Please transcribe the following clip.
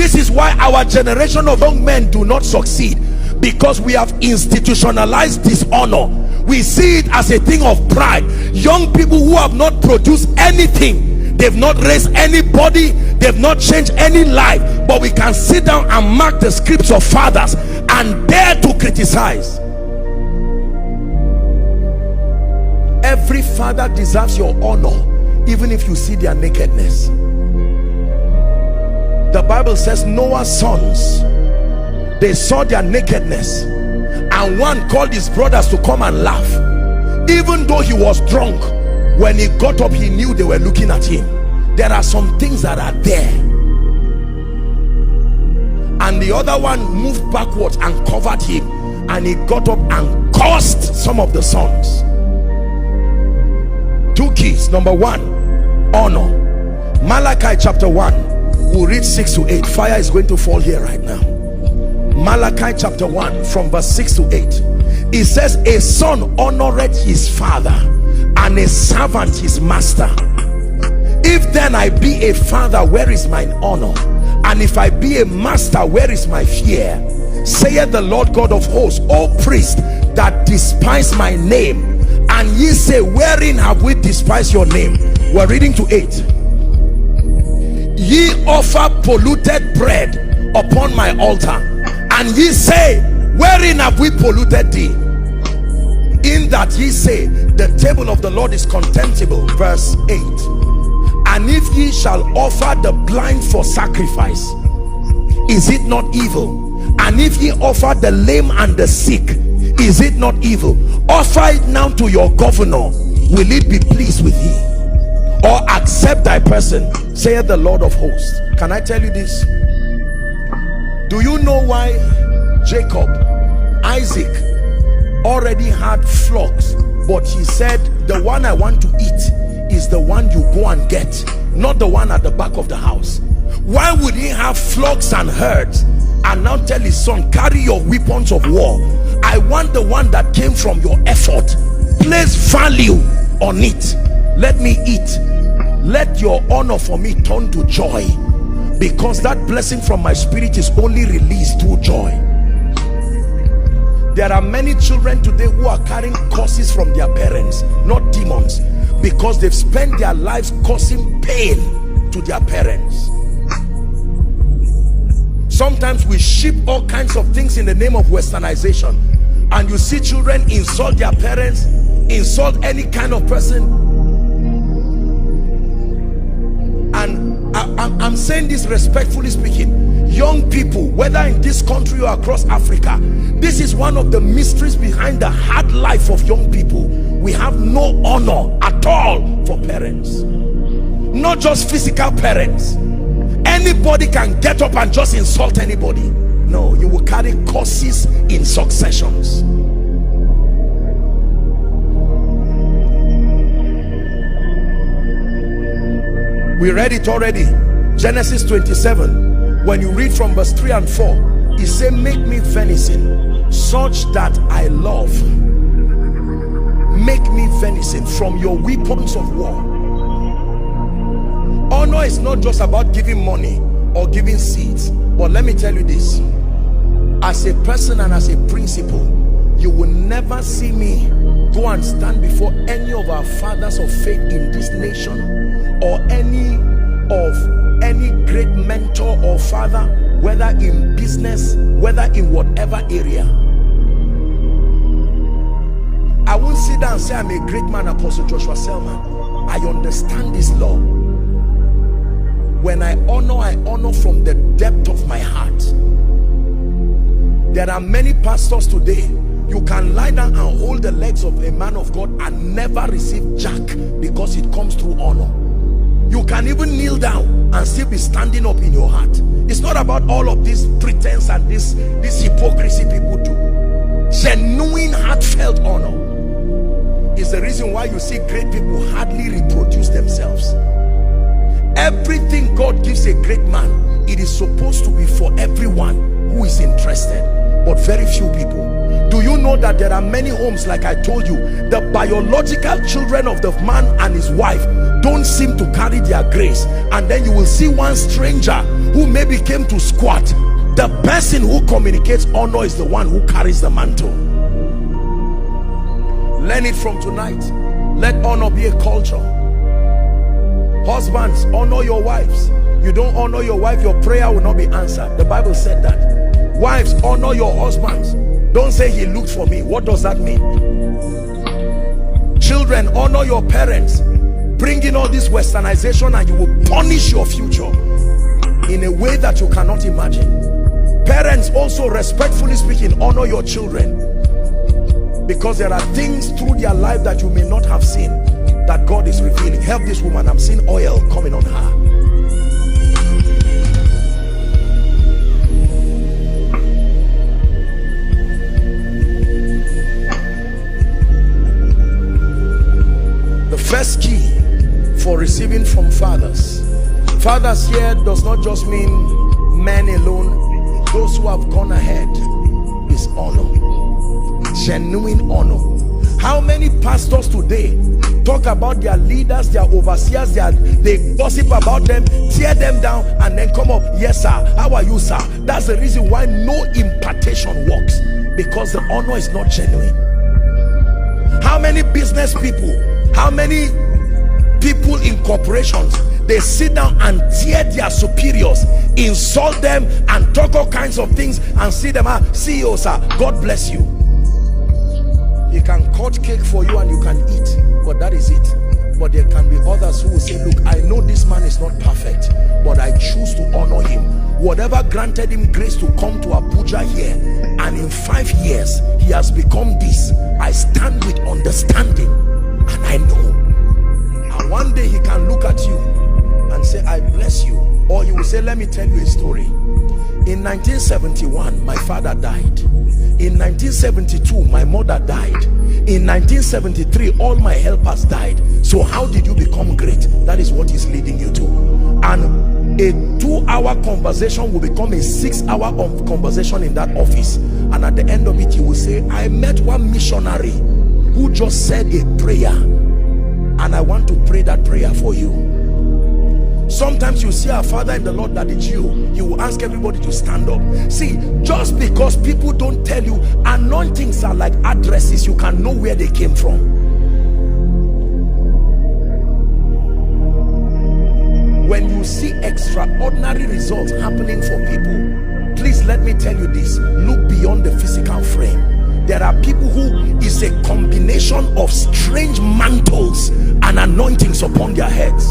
This is why our generation of young men do not succeed, because we have institutionalized dishonor. We see it as a thing of pride. Young people who have not produced anything, they've not raised anybody, they've not changed any life, but we can sit down and mark the scripts of fathers and dare to criticize. Every father deserves your honor, even if you see their nakedness. The Bible says Noah's sons, they saw their nakedness, and one called his brothers to come and laugh. Even though he was drunk, when he got up, he knew they were looking at him. There are some things that are there. And the other one moved backwards and covered him, and he got up and cursed some of the sons. Two keys. Number one, honor. Malachi chapter 1, we'll read 6 to 8. Fire is going to fall here right now. Malachi chapter 1 from verse 6 to 8. It says, a son honored his father, and a servant his master. If then I be a father, where is mine honor? And if I be a master, where is my fear? Saith the Lord God of hosts, O priest that despise my name. And ye say, wherein have we despised your name? We're reading to 8. Ye offer polluted bread upon my altar, and ye say, wherein have we polluted thee? In that ye say, the table of the Lord is contemptible. Verse 8. And if ye shall offer the blind for sacrifice, is it not evil? And if ye offer the lame and the sick, is it not evil? Offer it now to your governor. Will it be pleased with thee? Or accept thy person, saith the Lord of hosts. Can I tell you this? Do you know why Jacob, Isaac already had flocks, but he said, the one I want to eat is the one you go and get, not the one at the back of the house? Why would he have flocks and herds and now tell his son, carry your weapons of war? I want the one that came from your effort. Place value on it. Let me eat. Let your honor for me turn to joy, because that blessing from my spirit is only released through joy. There are many children today who are carrying curses from their parents, not demons, because they've spent their lives causing pain to their parents. Sometimes we ship all kinds of things in the name of westernization, and you see children insult their parents, insult any kind of person. And I'm saying this respectfully speaking, young people, whether in this country or across Africa, this is one of the mysteries behind the hard life of young people. We have no honor at all for parents, not just physical parents. Anybody can get up and just insult anybody. No, you will carry curses in successions. We read it already. Genesis 27, when you read from verse 3 and 4, it says, make me venison such that I love. Make me venison from your weapons of war. Honor is not just about giving money or giving seeds, but let me tell you this, as a person and as a principle, you will never see me go and stand before any of our fathers of faith in this nation, or any great mentor or father, whether in business, whether in whatever area. I won't sit down and say I'm a great man, Apostle Joshua Selman. I understand this law. When I honor from the depth of my heart. There are many pastors today, you can lie down and hold the legs of a man of God and never receive jack, because it comes through honor. You can even kneel down and still be standing up in your heart. It's not about all of this pretense and this hypocrisy people do. Genuine heartfelt honor is the reason why you see great people hardly reproduce themselves. Everything God gives a great man, it is supposed to be for everyone who who is interested, but very few people. Do you know that there are many homes, like I told you, the biological children of the man and his wife don't seem to carry their grace, and then you will see one stranger who maybe came to squat. The person who communicates honor is the one who carries the mantle. Learn it from tonight. Let honor be a culture. Husbands, honor your wives. You don't honor your wife, your prayer will not be answered. The Bible said that. Wives, honor your husbands. Don't say he looked for me. What does that mean? Children, honor your parents. Bring in all this westernization and you will punish your future in a way that you cannot imagine. Parents, also respectfully speaking, honor your children, because there are things through their life that you may not have seen that God is revealing. Help this woman. I'm seeing oil coming on her. The first key for receiving from fathers. Fathers here does not just mean men alone. Those who have gone ahead is honor. Genuine honor. How many pastors today talk about their leaders, their overseers, they gossip about them, tear them down, and then come up, yes sir, how are you sir? That's the reason why no impartation works, because the honor is not genuine. How many business people, how many people in corporations, they sit down and tear their superiors, insult them and talk all kinds of things, and see them as CEO sir, God bless you. He can cut cake for you and you can eat, but that is it. But there can be others who will say, look, I know this man is not perfect, but I choose to honor him. Whatever granted him grace to come to Abuja here, and in 5 years he has become this, I stand with understanding, and I know. And one day he can look at you and say, I bless you. Or he will say, let me tell you a story. In 1971, my father died. In 1972, my mother died. In 1973, all my helpers died. So how did you become great? That is what is leading you to. And a 2-hour conversation will become a 6-hour conversation in that office. And at the end of it, you will say, I met one missionary who just said a prayer, and I want to pray that prayer for you. Sometimes you see our father in the Lord that is you will ask everybody to stand up. See, just because people don't tell you, anointings are like addresses. You can know where they came from. When you see extraordinary results happening for people, please let me tell you this, look beyond the physical frame. There are people who is a combination of strange mantles and anointings upon their heads.